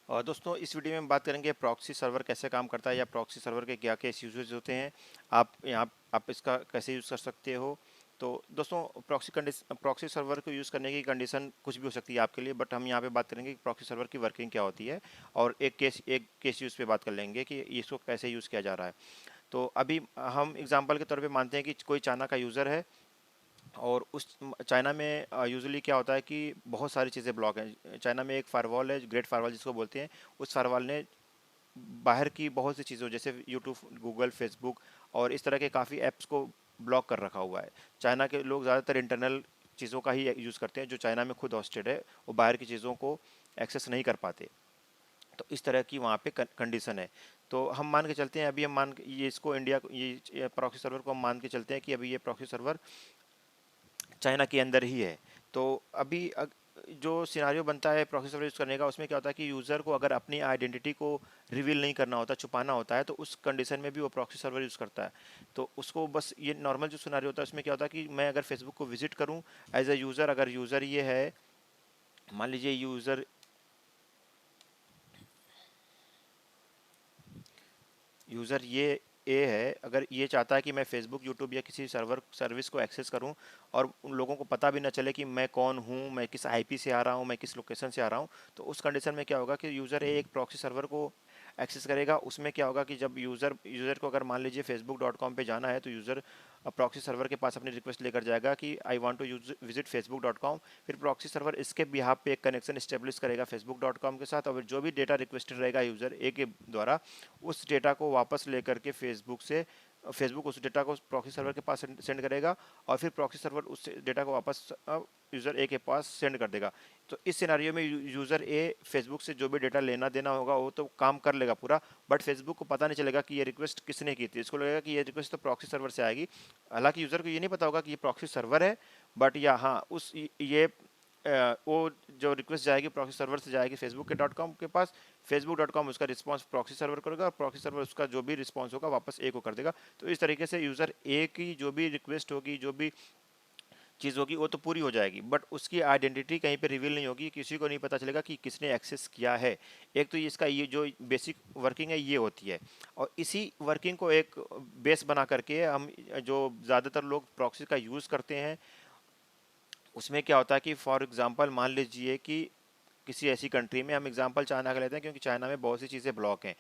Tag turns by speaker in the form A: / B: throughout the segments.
A: और दोस्तों इस वीडियो में हम बात करेंगे प्रॉक्सी सर्वर कैसे काम करता है या प्रॉक्सी सर्वर के क्या क्या यूजेस होते हैं। आप इसका कैसे यूज़ कर सकते हो। तो दोस्तों प्रॉक्सी सर्वर को यूज़ करने की कंडीशन कुछ भी हो सकती है आपके लिए, बट हम यहाँ पे बात करेंगे कि प्रॉक्सी सर्वर की वर्किंग क्या होती है और एक केस यूज़ पे बात कर लेंगे कि इसको कैसे यूज़ किया जा रहा है। तो अभी हम एग्जांपल के तौर पे मानते हैं कि कोई चाइना का यूज़र है और उस चाइना में यूजुअली क्या होता है कि बहुत सारी चीज़ें ब्लॉक हैं। चाइना में एक फायरवॉल है, ग्रेट फायरवॉल जिसको बोलते हैं। उस फायरवॉल ने बाहर की बहुत सी चीज़ों जैसे यूट्यूब, गूगल, फेसबुक और इस तरह के काफ़ी ऐप्स को ब्लॉक कर रखा हुआ है। चाइना के लोग ज़्यादातर इंटरनल चीज़ों का ही यूज़ करते हैं जो चाइना में खुद होस्टेड है, वो बाहर की चीज़ों को एक्सेस नहीं कर पाते। तो इस तरह की वहाँ पे कंडीशन है। तो हम मान के चलते हैं, अभी हम ये इसको इंडिया ये प्रॉक्सी सर्वर को हम मान के चलते हैं कि अभी ये प्रॉक्सी सर्वर चाइना के अंदर ही है। तो अभी जो सिनारियो बनता है प्रॉक्सी सर्वर यूज़ करने का, उसमें क्या होता है कि यूज़र को अगर अपनी आइडेंटिटी को रिवील नहीं करना होता, छुपाना होता है, तो उस कंडीशन में भी वो प्रॉक्सी सर्वर यूज़ करता है। तो उसको बस ये नॉर्मल जो सिनारियो होता है उसमें क्या होता है कि मैं अगर फेसबुक को विजिट करूं एज अ यूज़र, अगर यूज़र ये है, मान लीजिए यूज़र ये ए है, अगर ये चाहता है कि मैं फेसबुक, यूट्यूब या किसी सर्विस को एक्सेस करूं और उन लोगों को पता भी ना चले कि मैं कौन हूं, मैं किस आईपी से आ रहा हूं, मैं किस लोकेशन से आ रहा हूं, तो उस कंडीशन में क्या होगा कि यूज़र ए एक प्रॉक्सी सर्वर को एक्सेस करेगा। उसमें क्या होगा कि जब यूज़र को अगर मान लीजिए facebook.com पे जाना है, तो यूज़र प्रॉक्सी सर्वर के पास अपनी रिक्वेस्ट लेकर जाएगा कि I want to use visit facebook.com। फिर प्रॉक्सी सर्वर इसके बिहाफ पे एक कनेक्शन इस्टेब्लिश करेगा facebook.com के साथ, और जो भी डेटा रिक्वेस्टेड रहेगा यूज़र ए के द्वारा, उस डेटा को वापस लेकर के फेसबुक उस डेटा को प्रॉक्सी सर्वर के पास सेंड करेगा, और फिर प्रॉक्सी सर्वर उस डेटा को वापस यूज़र ए के पास सेंड कर देगा। तो इस सिनारियो में यूज़र ए फेसबुक से जो भी डेटा लेना देना होगा वो तो काम कर लेगा पूरा, बट फेसबुक को पता नहीं चलेगा कि ये रिक्वेस्ट किसने की थी। इसको लगेगा कि ये रिक्वेस्ट तो प्रॉक्सी सर्वर से आएगी। हालांकि यूज़र को ये नहीं पता होगा कि ये प्रॉक्सी सर्वर है, बट या हाँ उस ये वो जो रिक्वेस्ट जाएगी प्रॉक्सी सर्वर से जाएगी फेसबुक के .com के पास। facebook.com उसका रिस्पांस प्रॉक्सी सर्वर करेगा और प्रॉक्सी सर्वर उसका जो भी रिस्पांस होगा वापस ए को कर देगा। तो इस तरीके से यूज़र ए की जो भी रिक्वेस्ट होगी, जो भी चीज़ होगी, वो तो पूरी हो जाएगी, बट उसकी आइडेंटिटी कहीं पे रिवील नहीं होगी, किसी को नहीं पता चलेगा कि किसने एक्सेस किया है। एक तो इसका ये जो बेसिक वर्किंग है ये होती है, और इसी वर्किंग को एक बेस बना करके हम जो ज़्यादातर लोग प्रॉक्सी का यूज़ करते हैं, उसमें क्या होता है कि फॉर एग्जांपल मान लीजिए कि किसी ऐसी कंट्री में, हम एग्जांपल चाइना का लेते हैं क्योंकि चाइना में बहुत सी चीज़ें ब्लॉक हैं।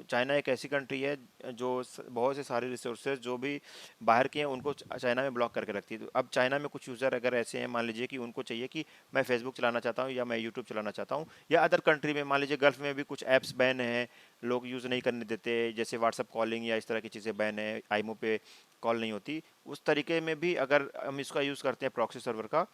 A: चाइना एक ऐसी कंट्री है जो बहुत से सारे रिसोर्सेज जो भी बाहर के हैं उनको चाइना में ब्लॉक करके रखती है। तो अब चाइना में कुछ यूज़र अगर ऐसे हैं, मान लीजिए कि उनको चाहिए कि मैं फेसबुक चलाना चाहता हूँ या मैं यूट्यूब चलाना चाहता हूँ, या अदर कंट्री में मान लीजिए गल्फ में भी कुछ ऐप्स बैन हैं, लोग यूज़ नहीं करने देते, जैसे व्हाट्सअप कॉलिंग या इस तरह की चीज़ें बैन है, आईमो पे कॉल नहीं होती। उस तरीके में भी अगर हम इसका यूज़ करते हैं प्रॉक्सी सर्वर का,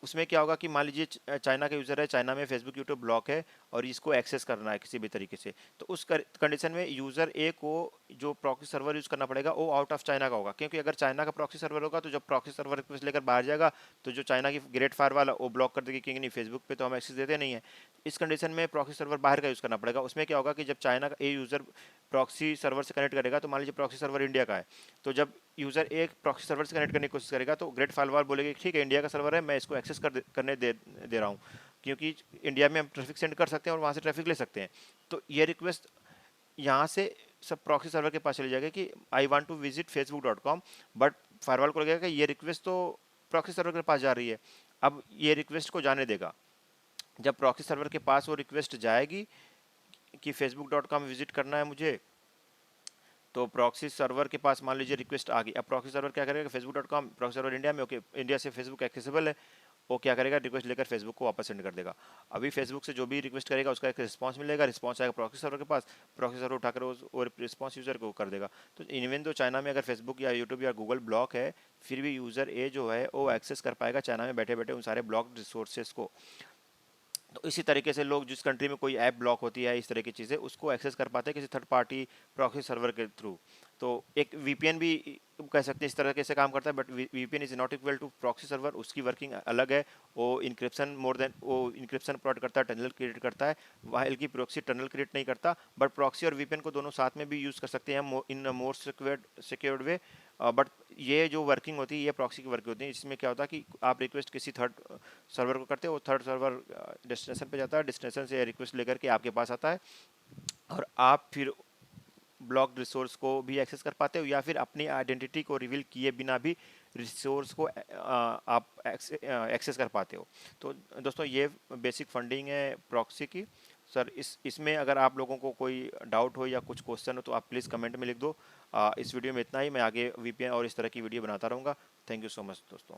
A: उसमें क्या होगा कि मान लीजिए चाइना का यूज़र है, चाइना में फेसबुक, यूट्यूब ब्लॉक है और इसको एक्सेस करना है किसी भी तरीके से, तो उस कंडीशन में यूज़र ए को जो प्रॉक्सी सर्वर यूज़ करना पड़ेगा वो आउट ऑफ चाइना का होगा, क्योंकि अगर चाइना का प्रॉक्सी सर्वर होगा तो जब प्रॉक्सी सर्वर रिक्वेस्ट लेकर बाहर जाएगा तो जो चाइना की ग्रेट फायर वाला वो ब्लॉक कर देगी, क्योंकि नहीं फेसबुक पे तो हम एक्सेस देते नहीं है। इस कंडीशन में प्रॉक्सी सर्वर बाहर का यूज़ करना पड़ेगा। उसमें क्या होगा कि जब चाइना का ए यूज़र प्रॉक्सी सर्वर से कनेक्ट करेगा, तो मान लीजिए प्रॉक्सी सर्वर इंडिया का है, तो जब यूज़र एक प्रॉक्सी सर्वर से कनेक्ट करने की कोशिश करेगा तो ग्रेट फायरवॉल बोलेगी ठीक है इंडिया का सर्वर है, मैं इसको एक्सेस करने दे रहा हूँ, क्योंकि इंडिया में हम ट्रैफिक सेंड कर सकते हैं और वहाँ से ट्रैफिक ले सकते हैं। तो ये रिक्वेस्ट यहाँ से सब प्रॉक्सी सर्वर के पास चली जाएगी कि I want to visit facebook.com, but firewall को लगेगा कि ये रिक्वेस्ट तो प्रॉक्सी सर्वर के पास जा रही है, अब ये रिक्वेस्ट को जाने देगा। जब प्रॉक्सी सर्वर के पास वो रिक्वेस्ट जाएगी कि facebook.com विजिट करना है मुझे, तो प्रॉक्सी सर्वर के पास मान लीजिए रिक्वेस्ट आ गई। अब प्रॉक्सी सर्वर क्या करेगा, facebook.com, प्रॉक्सी सर्वर इंडिया में, ओके इंडिया से फेसबुक एक्सेसिबल है, वो क्या करेगा, रिक्वेस्ट लेकर फेसबुक को वापस सेंड कर देगा। अभी फेसबुक से जो भी रिक्वेस्ट करेगा उसका एक रिस्पांस मिलेगा, रिस्पांस आएगा प्रॉक्सी सर्वर के पास, प्रॉक्सी सर्वर उठाकर वो रिस्पांस यूजर को कर देगा। तो इवन तो चाइना में अगर फेसबुक या यूट्यूब या गूगल ब्लॉक है, फिर भी यूज़र ए जो है वो एक्सेस कर पाएगा चाइना में बैठे बैठे उन सारे ब्लॉक रिसोर्सेज को। तो इसी तरीके से लोग जिस कंट्री में कोई ऐप ब्लॉक होती है, इस तरह की चीज़ें उसको एक्सेस कर पाते हैं किसी थर्ड पार्टी प्रॉक्सी सर्वर के थ्रू। तो एक वीपीएन भी कह सकते हैं इस तरह से काम करता है, but VPN is not equal to proxy server, उसकी वर्किंग अलग है। वो इंक्रिप्शन प्रोवाइड करता है, टनल क्रिएट करता है, वाइल की प्रॉक्सी टनल क्रिएट नहीं करता। बट प्रॉक्सी और वीपीएन को दोनों साथ में भी यूज़ कर सकते हैं हम इन मोर सिक्योर्ड वे। बट ये जो वर्किंग होती है ये प्रॉक्सी की वर्किंग होती है। इसमें क्या होता है कि आप रिक्वेस्ट किसी थर्ड सर्वर को करते हो, थर्ड सर्वर डेस्टिनेशन पे जाता है, डेस्टिनेशन से रिक्वेस्ट लेकर के आपके पास आता है, और आप फिर ब्लॉक्ड रिसोर्स को भी एक्सेस कर पाते हो, या फिर अपनी आइडेंटिटी को रिवील किए बिना भी रिसोर्स को आप एक्सेस कर पाते हो। तो दोस्तों ये बेसिक फंडिंग है प्रॉक्सी की। सर इसमें अगर आप लोगों को कोई डाउट हो या कुछ क्वेश्चन हो तो आप प्लीज़ कमेंट में लिख दो। इस वीडियो में इतना ही। मैं आगे वीपीएन और इस तरह की वीडियो बनाता रहूँगा। थैंक यू सो मच दोस्तों।